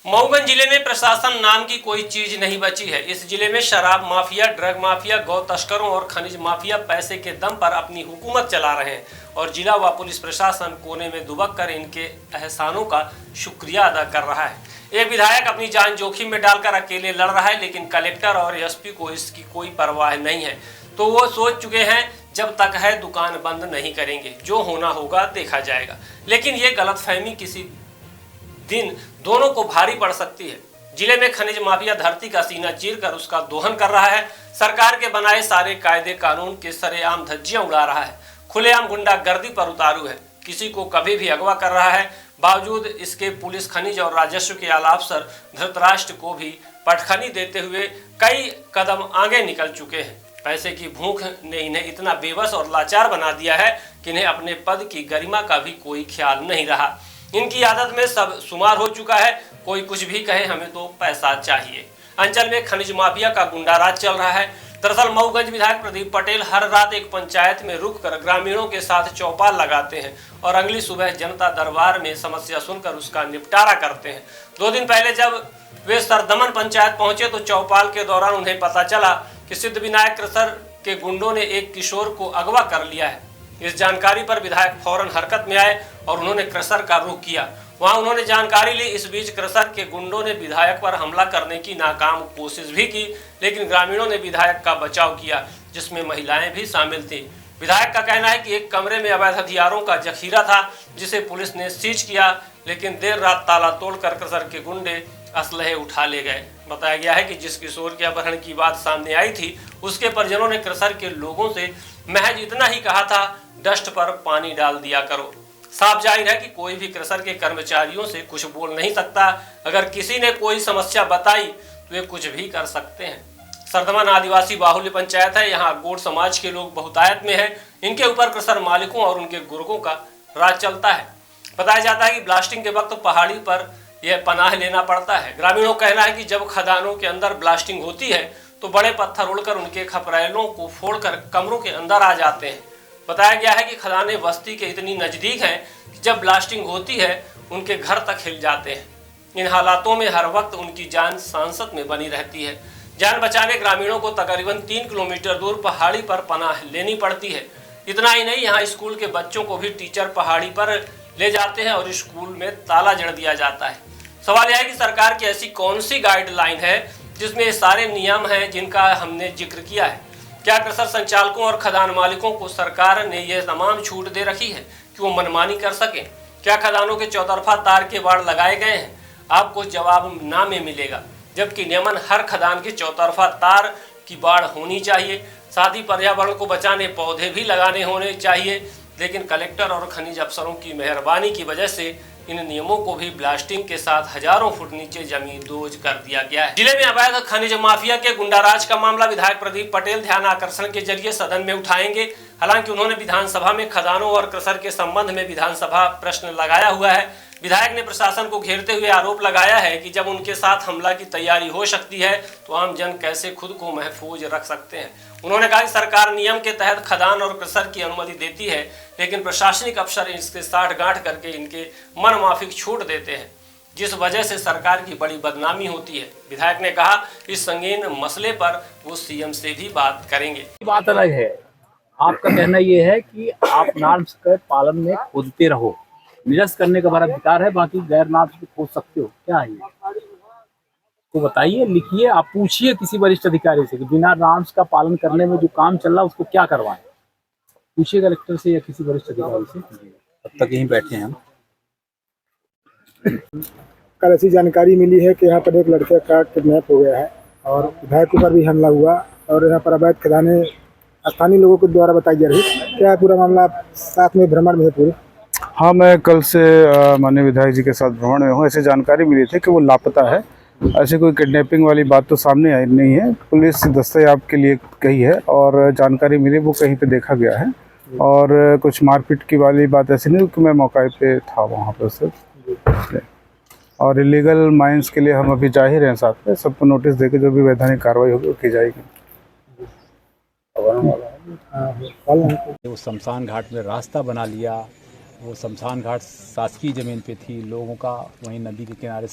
मऊगंज जिले में प्रशासन नाम की कोई चीज नहीं बची है। इस जिले में शराब माफिया, ड्रग माफिया, गौ तस्करों और खनिज माफिया पैसे के दम पर अपनी हुकूमत चला रहे हैं और जिला व पुलिस प्रशासन कोने में दुबक कर इनके एहसानों का शुक्रिया अदा कर रहा है। एक विधायक अपनी जान जोखिम में डालकर अकेले लड़ रहा है, लेकिन कलेक्टर और एसपी को इसकी कोई परवाह नहीं है। तो वो सोच चुके हैं जब तक है दुकान बंद नहीं करेंगे, जो होना होगा देखा जाएगा। लेकिन ये गलतफहमी किसी दिन दोनों को भारी पड़ सकती है। जिले में खनिज माफिया धरती का सीना चीरकर उसका दोहन कर रहा है। सरकार के बनाए सारे कायदे कानून के सरेआम धज्जियां उड़ा रहा है। खुलेआम गुंडागर्दी पर उतारू है। किसी को कभी भी अगवा कर रहा है। बावजूद इसके पुलिस, खनिज और राजस्व के आला अफसर धृतराष्ट्र को भी पटखनी देते हुए कई कदम आगे निकल चुके हैं। पैसे की भूख ने इन्हें इतना बेबस और लाचार बना दिया है कि इन्हें अपने पद की गरिमा का भी कोई ख्याल नहीं रहा। इनकी आदत में सब शुमार हो चुका है। कोई कुछ भी कहे, हमें तो पैसा चाहिए। अंचल में खनिज माफिया का गुंडाराज चल रहा है। दरअसल मऊगंज विधायक प्रदीप पटेल हर रात एक पंचायत में रुककर ग्रामीणों के साथ चौपाल लगाते हैं और अगली सुबह जनता दरबार में समस्या सुनकर उसका निपटारा करते हैं। 2 दिन पहले जब वे सरदमन पंचायत पहुंचे तो चौपाल के दौरान उन्हें पता चला कि सिद्धविनायक क्रशर के गुंडों ने एक किशोर को अगवा कर लिया है। इस जानकारी पर विधायक फौरन हरकत में आए और उन्होंने क्रशर का रुख किया। वहां उन्होंने जानकारी ली। इस बीच क्रशर के गुंडों ने विधायक पर हमला करने की नाकाम कोशिश भी की, लेकिन ग्रामीणों ने विधायक का बचाव किया, जिसमें महिलाएं भी शामिल थी। विधायक का कहना है कि एक कमरे में अवैध हथियारों का जखीरा था, जिसे पुलिस ने सीज किया, लेकिन देर रात ताला तोड़कर क्रशर के गुंडे असलहे उठा ले गए। बताया गया है कि जिस किशोर के अपहरण की बात सामने आई थी, उसके परिजनों ने क्रशर के लोगों से महज इतना ही कहा था, डस्ट पर पानी डाल दिया करो। साफ जाहिर है कि कोई भी क्रशर के कर्मचारियों से कुछ बोल नहीं सकता। अगर किसी ने कोई समस्या बताई तो वे कुछ भी कर सकते हैं। सरदमन आदिवासी बाहुल्य पंचायत है। यहाँ गोड समाज के लोग बहुतायत में हैं। इनके ऊपर क्रशर मालिकों और उनके गुर्गों का राज चलता है। बताया जाता है कि ब्लास्टिंग के वक्त पहाड़ी पर यह पनाह लेना पड़ता है। ग्रामीणों का कहना है कि जब खदानों के अंदर ब्लास्टिंग होती है तो बड़े पत्थर उड़कर उनके खपरेलों को फोड़कर कमरों के अंदर आ जाते हैं। बताया गया है कि खदानें बस्ती के इतनी नज़दीक हैं कि जब ब्लास्टिंग होती है उनके घर तक हिल जाते हैं। इन हालातों में हर वक्त उनकी जान सांसत में बनी रहती है। जान बचाने ग्रामीणों को तकरीबन 3 किलोमीटर दूर पहाड़ी पर पनाह लेनी पड़ती है। इतना ही नहीं, यहाँ स्कूल के बच्चों को भी टीचर पहाड़ी पर ले जाते हैं और स्कूल में ताला जड़ दिया जाता है। सवाल यह है कि सरकार की ऐसी कौन सी गाइडलाइन है जिसमें ये सारे नियम हैं जिनका हमने जिक्र किया है? क्या क्रशर संचालकों और खदान मालिकों को सरकार ने यह तमाम छूट दे रखी है कि वो मनमानी कर सकें? क्या खदानों के चौतरफा तार के बाड़ लगाए गए हैं? आपको जवाब ना में मिलेगा, जबकि नियमन हर खदान के चौतरफा तार की बाड़ होनी चाहिए। साथ ही पर्यावरण को बचाने पौधे भी लगाने होने चाहिए। लेकिन कलेक्टर और खनिज अफसरों की मेहरबानी की वजह से इन नियमों को भी ब्लास्टिंग के साथ हजारों फुट नीचे जमीन दोज कर दिया गया है। जिले में अवैध खनिज माफिया के गुंडाराज का मामला विधायक प्रदीप पटेल ध्यान आकर्षण के जरिए सदन में उठाएंगे। हालांकि उन्होंने विधानसभा में खदानों और क्रशर के संबंध में विधानसभा प्रश्न लगाया हुआ है। विधायक ने प्रशासन को घेरते हुए आरोप लगाया है कि जब उनके साथ हमला की तैयारी हो सकती है तो आम जन कैसे खुद को महफूज रख सकते हैं। उन्होंने कहा कि सरकार नियम के तहत खदान और क्रशर की अनुमति देती है, लेकिन प्रशासनिक अफसर इसके साठगांठ करके इनके मन माफिक छूट देते हैं, जिस वजह से सरकार की बड़ी बदनामी होती है। विधायक ने कहा इस संगीन मसले पर वो सीएम से भी बात करेंगे। बात अलग है, आपका कहना यह है कि आप नॉर्म्स के पालन में खोदते रहो, निरस्त करने का बड़ा अधिकार है, बाकी गैर नॉर्म्स भी खोद सकते हो। क्या है ये तो बताइए, लिखिए, आप पूछिए किसी वरिष्ठ अधिकारी से कि बिना नॉर्म्स का पालन करने में जो काम चल रहा है उसको क्या करवाएं। पूछिए कलेक्टर से या किसी वरिष्ठ अधिकारी से। तब तक यहीं बैठे हैं हम। कल ऐसी जानकारी मिली है कि यहाँ पर एक लड़के का किडनैप हो गया है और विधायक पर भी हमला हुआ और यहाँ पर अवैध खदानें स्थानीय लोगों के द्वारा बताई जा रही है। क्या है पूरा मामला? आप साथ में भ्रमण में है पूरे? हाँ, मैं कल से माननीय विधायक जी के साथ भ्रमण में हूँ। ऐसे जानकारी मिली थी कि वो लापता है। ऐसे कोई किडनैपिंग वाली बात तो सामने आई नहीं है। पुलिस दस्तयाब के लिए कही है और जानकारी मिली वो कहीं पे देखा गया है और कुछ मारपीट की वाली बात ऐसी नहीं कि मैं मौके पे था वहाँ पर सिर्फ। और इलीगल माइंस के लिए हम अभी जा ही रहे हैं साथ में। सबको नोटिस देके जो भी वैधानिक कार्रवाई होगी वो की जाएगी। वो शमशान घाट में रास्ता बना लिया। वो शमशान घाट शासकीय ज़मीन पे थी, लोगों का वहीं नदी के किनारे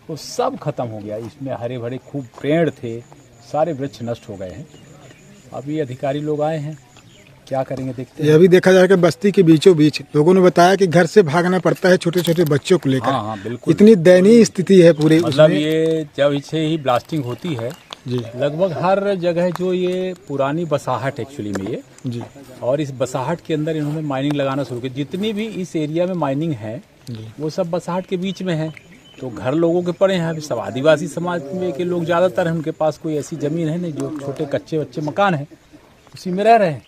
तो सब खत्म हो गया। इसमें हरे भरे खूब पेड़ थे, सारे वृक्ष नष्ट हो गए हैं। अभी अधिकारी लोग आए हैं, क्या करेंगे देखते हैं। यह भी देखा जाए कि बस्ती के बीचों बीच लोगों ने बताया कि घर से भागना पड़ता है छोटे छोटे बच्चों को लेकर। हाँ बिल्कुल, इतनी दयनीय स्थिति है पूरे मतलब उसमें। ये जब इसे ही ब्लास्टिंग होती है जी लगभग हर जगह, जो ये पुरानी बसाहट एक्चुअली में ये जी और इस बसाहट के अंदर इन्होंने माइनिंग लगाना शुरू की। जितनी भी इस एरिया में माइनिंग है वो सब बसाहट के बीच में है, तो घर लोगों के पड़े हैं। अभी सब आदिवासी समाज में के लोग ज़्यादातर हैं, उनके पास कोई ऐसी ज़मीन है नहीं, जो छोटे कच्चे बच्चे मकान हैं उसी में रह रहे हैं।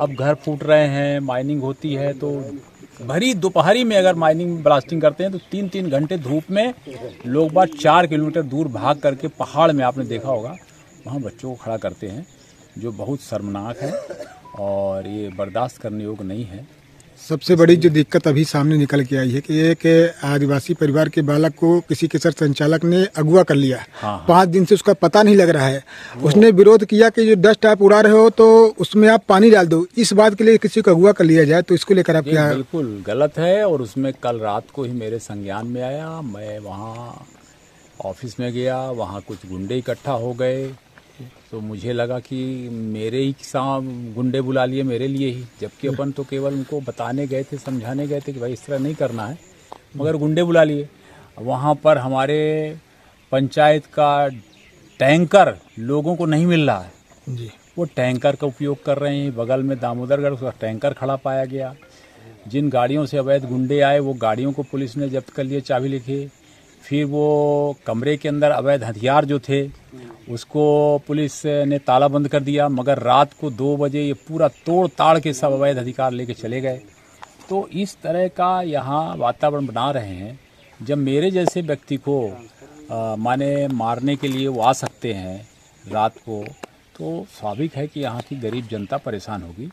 अब घर फूट रहे हैं, माइनिंग होती है तो भरी दोपहरी में अगर माइनिंग ब्लास्टिंग करते हैं तो 3-3 घंटे धूप में लोग बात 4 किलोमीटर दूर भाग करके पहाड़ में, आपने देखा होगा, वहाँ बच्चों को खड़ा करते हैं, जो बहुत शर्मनाक है और ये बर्दाश्त करने योग्य नहीं है। सबसे बड़ी जो दिक्कत अभी सामने निकल के आई है कि एक आदिवासी परिवार के बालक को किसी के सर संचालक ने अगवा कर लिया। हाँ। 5 दिन से उसका पता नहीं लग रहा है। उसने विरोध किया कि जो डस्ट आप उड़ा रहे हो तो उसमें आप पानी डाल दो। इस बात के लिए किसी को अगवा कर लिया जाए तो इसको लेकर आप ये क्या? बिल्कुल गलत है। और उसमें कल रात को ही मेरे संज्ञान में आया, मैं वहाँ ऑफिस में गया, वहाँ कुछ गुंडे इकट्ठा हो गए, तो मुझे लगा कि मेरे ही गुंडे बुला लिए मेरे लिए ही, जबकि अपन तो केवल उनको बताने गए थे, समझाने गए थे कि भाई इस तरह नहीं करना है, मगर गुंडे बुला लिए। वहाँ पर हमारे पंचायत का टैंकर लोगों को नहीं मिल रहा है, जी वो टैंकर का उपयोग कर रहे हैं। बगल में दामोदरगढ़ उसका टैंकर खड़ा पाया गया। जिन गाड़ियों से अवैध गुंडे आए वो गाड़ियों को पुलिस ने जब्त कर लिए, चाबी लेके। फिर वो कमरे के अंदर अवैध हथियार जो थे उसको पुलिस ने ताला बंद कर दिया, मगर रात को 2 बजे ये पूरा तोड़ ताड़ के सब अवैध अधिकार लेके चले गए। तो इस तरह का यहाँ वातावरण बना रहे हैं। जब मेरे जैसे व्यक्ति को माने मारने के लिए वो आ सकते हैं रात को, तो स्वाभाविक है कि यहाँ की गरीब जनता परेशान होगी।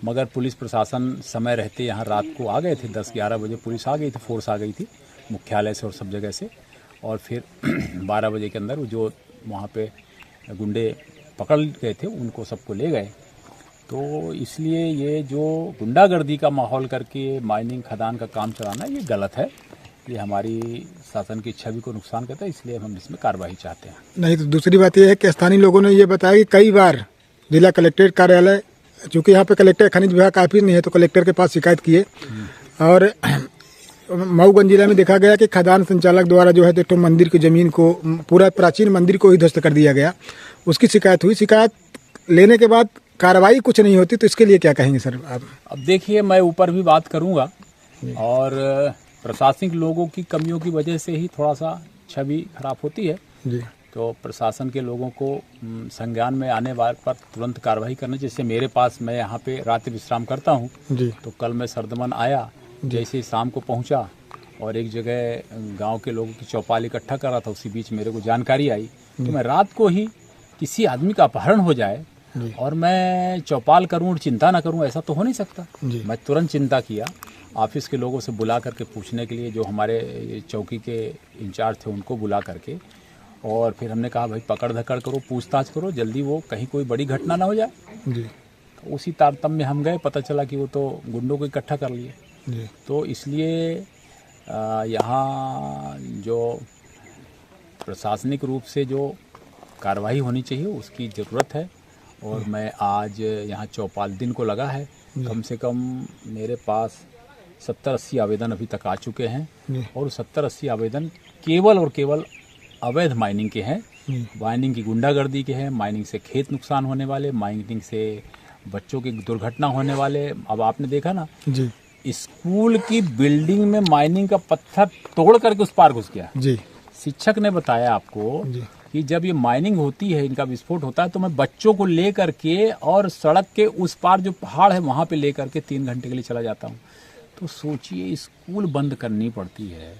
मगर पुलिस प्रशासन समय रहते यहाँ रात को आ गए थे, 10-11 बजे पुलिस आ गई थी, फोर्स आ गई थी मुख्यालय से और सब जगह से। और फिर 12 बजे के अंदर वो जो वहाँ पे गुंडे पकड़ गए थे उनको सबको ले गए। तो इसलिए ये जो गुंडागर्दी का माहौल करके माइनिंग खदान का काम चलाना ये गलत है, ये हमारी शासन की छवि को नुकसान करता है, इसलिए हम इसमें कार्रवाई चाहते हैं। नहीं तो दूसरी बात यह है कि स्थानीय लोगों ने ये बताया कि कई बार जिला कलेक्ट्रेट कार्यालय, चूँकि यहाँ पे कलेक्टर खनिज विभाग का ऑफिस नहीं है, तो कलेक्टर के पास शिकायत किए। और मऊगंज जिला में देखा गया कि खदान संचालक द्वारा जो है तो मंदिर की जमीन को, पूरा प्राचीन मंदिर को ही ध्वस्त कर दिया गया। उसकी शिकायत हुई, शिकायत लेने के बाद कार्रवाई कुछ नहीं होती, तो इसके लिए क्या कहेंगे सर आप? अब देखिए, मैं ऊपर भी बात करूंगा और प्रशासनिक लोगों की कमियों की वजह से ही थोड़ा सा छवि खराब होती है। जी तो प्रशासन के लोगों को संज्ञान में आने वाले पर तुरंत कार्रवाई करना। जैसे मेरे पास, मैं यहाँ पे रात विश्राम करता हूँ, जी तो कल मैं सरदमन आया, जैसे ही शाम को पहुंचा और एक जगह गांव के लोगों की चौपाल इकट्ठा कर रहा था, उसी बीच मेरे को जानकारी आई। तो मैं रात को ही किसी आदमी का अपहरण हो जाए और मैं चौपाल करूं और चिंता ना करूं, ऐसा तो हो नहीं सकता। मैं तुरंत चिंता किया, ऑफिस के लोगों से बुला करके पूछने के लिए, जो हमारे चौकी के इंचार्ज थे उनको बुला करके, और फिर हमने कहा भाई पकड़ धकड़ करो, पूछताछ करो, जल्दी वो कहीं कोई बड़ी घटना ना हो जाए। जी तो उसी तारतम्य में हम गए, पता चला कि वो तो गुंडों को इकट्ठा कर लिए। जी तो इसलिए यहाँ जो प्रशासनिक रूप से जो कार्रवाई होनी चाहिए उसकी ज़रूरत है। और मैं आज यहाँ चौपाल दिन को लगा है, कम से कम मेरे पास 70-80 आवेदन अभी तक आ चुके हैं और 70-80 आवेदन केवल और केवल अवैध माइनिंग के हैं। माइनिंग की गुंडागर्दी के हैं, माइनिंग से खेत नुकसान होने वाले, माइनिंग से बच्चों की दुर्घटना होने वाले। अब आपने देखा ना, जी स्कूल की बिल्डिंग में माइनिंग का पत्थर तोड़ करके उस पार घुस गया। जी शिक्षक ने बताया आपको कि जब ये माइनिंग होती है, इनका विस्फोट होता है, तो मैं बच्चों को ले करके और सड़क के उस पार जो पहाड़ है वहाँ पे ले करके 3 घंटे के लिए चला जाता हूँ। तो सोचिए, स्कूल बंद करनी पड़ती है।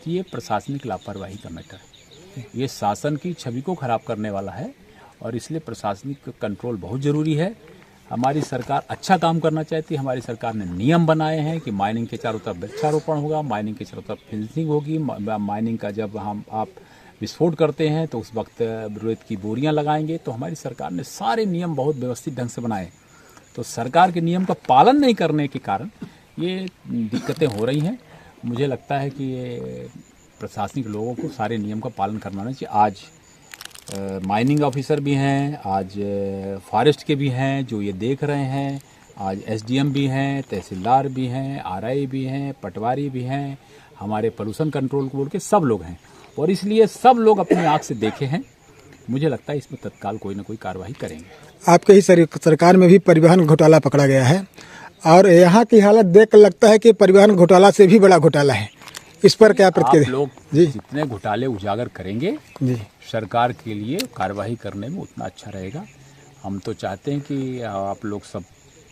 तो ये प्रशासनिक लापरवाही का मैटर है, ये शासन की छवि को खराब करने वाला है और इसलिए प्रशासनिक कंट्रोल बहुत ज़रूरी है। हमारी सरकार अच्छा काम करना चाहती है। हमारी सरकार ने नियम बनाए हैं कि माइनिंग के चारों तरफ वृक्षारोपण होगा, माइनिंग के चारों तरफ फेंसिंग होगी, माइनिंग का जब आप विस्फोट करते हैं तो उस वक्त रेत की बोरियां लगाएंगे। तो हमारी सरकार ने सारे नियम बहुत व्यवस्थित ढंग से बनाए। तो सरकार के नियम का पालन नहीं करने के कारण ये दिक्कतें हो रही हैं। मुझे लगता है कि ये प्रशासनिक लोगों को सारे नियम का पालन करना चाहिए। आज माइनिंग ऑफिसर भी हैं, आज फॉरेस्ट के भी हैं जो ये देख रहे हैं, आज एसडीएम भी हैं, तहसीलदार भी हैं, आरआई भी हैं, पटवारी भी हैं, हमारे पोल्यूशन कंट्रोल बोर्ड के सब लोग हैं, और इसलिए सब लोग अपनी आँख से देखे हैं। मुझे लगता है इसमें तत्काल कोई ना कोई कार्रवाई करेंगे। आपके ही सरकार में भी परिवहन घोटाला पकड़ा गया है और यहाँ की हालत देख कर लगता है कि परिवहन घोटाला से भी बड़ा घोटाला है। इस पर क्या आप प्रतिक्रिया? लोग जी जितने घोटाले उजागर करेंगे जी सरकार के लिए कार्रवाई करने में उतना अच्छा रहेगा। हम तो चाहते हैं कि आप लोग सब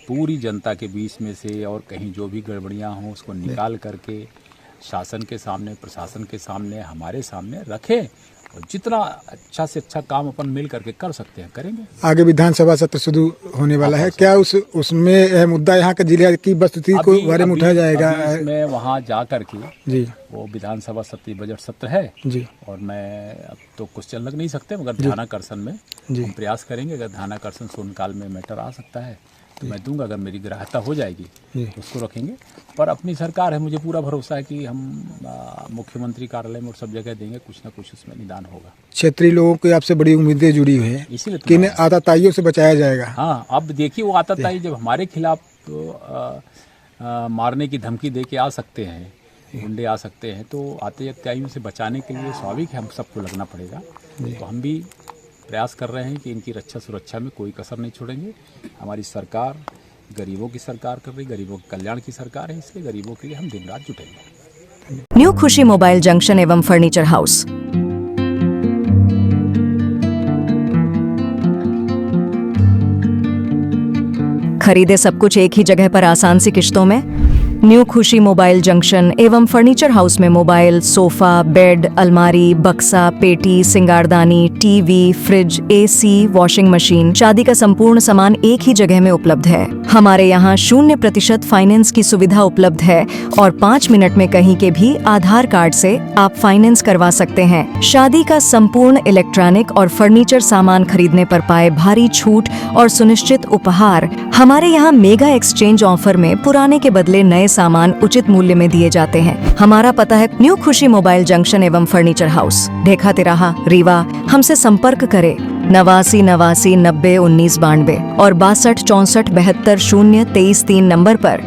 पूरी जनता के बीच में से और कहीं जो भी गड़बड़ियां हों उसको निकाल करके शासन के सामने, प्रशासन के सामने, हमारे सामने रखें, और जितना अच्छा से अच्छा काम अपन मिल करके कर सकते हैं करेंगे। आगे विधानसभा सत्र शुरू होने वाला है, क्या उसमें मुद्दा यहाँ के जिले की बस्ती को बारे में उठाया जाएगा? मैं वहाँ जा करके जी वो विधानसभा सत्र बजट सत्र है जी और मैं अब तो क्वेश्चन लग नहीं सकते, मगर ध्यानाकर्षण में जी हम प्रयास करेंगे। अगर ध्यानाकर्षण शून्यकाल में मैटर आ सकता है तो मैं दूंगा, अगर मेरी ग्राह्यता हो जाएगी तो उसको रखेंगे। पर अपनी सरकार है, मुझे पूरा भरोसा है कि हम मुख्यमंत्री कार्यालय में और सब जगह देंगे, कुछ ना कुछ उसमें निदान होगा। क्षेत्रीय लोगों की आपसे बड़ी उम्मीदें जुड़ी हुई हैं, इसीलिए तो किन आतताइयों से बचाया जाएगा? हाँ, अब देखिए वो आतताई जब हमारे खिलाफ मारने की धमकी दे के आ सकते हैं, गुंडे आ सकते हैं, तो आतताइयों से बचाने के लिए स्वाभाविक है हम सबको लगना पड़ेगा। तो हम भी प्रयास कर रहे हैं कि इनकी रक्षा सुरक्षा में कोई कसर नहीं छोड़ेंगे। हमारी सरकार गरीबों की सरकार कर रही, गरीबों के कल्याण की सरकार है, इसलिए गरीबों के लिए हम दिन रात जुटेंगे। न्यू खुशी मोबाइल जंक्शन एवं फर्नीचर हाउस। खरीदे सब कुछ एक ही जगह पर आसान सी किश्तों में। न्यू खुशी मोबाइल जंक्शन एवं फर्नीचर हाउस में मोबाइल, सोफा, बेड, अलमारी, बक्सा, पेटी, सिंगारदानी, TV, fridge, AC, washing machine, शादी का संपूर्ण सामान एक ही जगह में उपलब्ध है। हमारे यहाँ 0% फाइनेंस की सुविधा उपलब्ध है और 5 मिनट में कहीं के भी आधार कार्ड से आप फाइनेंस करवा सकते हैं। शादी का संपूर्ण इलेक्ट्रॉनिक और फर्नीचर सामान खरीदने पर पाए भारी छूट और सुनिश्चित उपहार। हमारे यहाँ मेगा एक्सचेंज ऑफर में पुराने के बदले नए सामान उचित मूल्य में दिए जाते हैं। हमारा पता है न्यू खुशी मोबाइल जंक्शन एवं फर्नीचर हाउस, ढेखा तिराहा, रीवा। हमसे संपर्क करें 89 89 90 19 92 और 62 64 72 0 23 3 नंबर पर।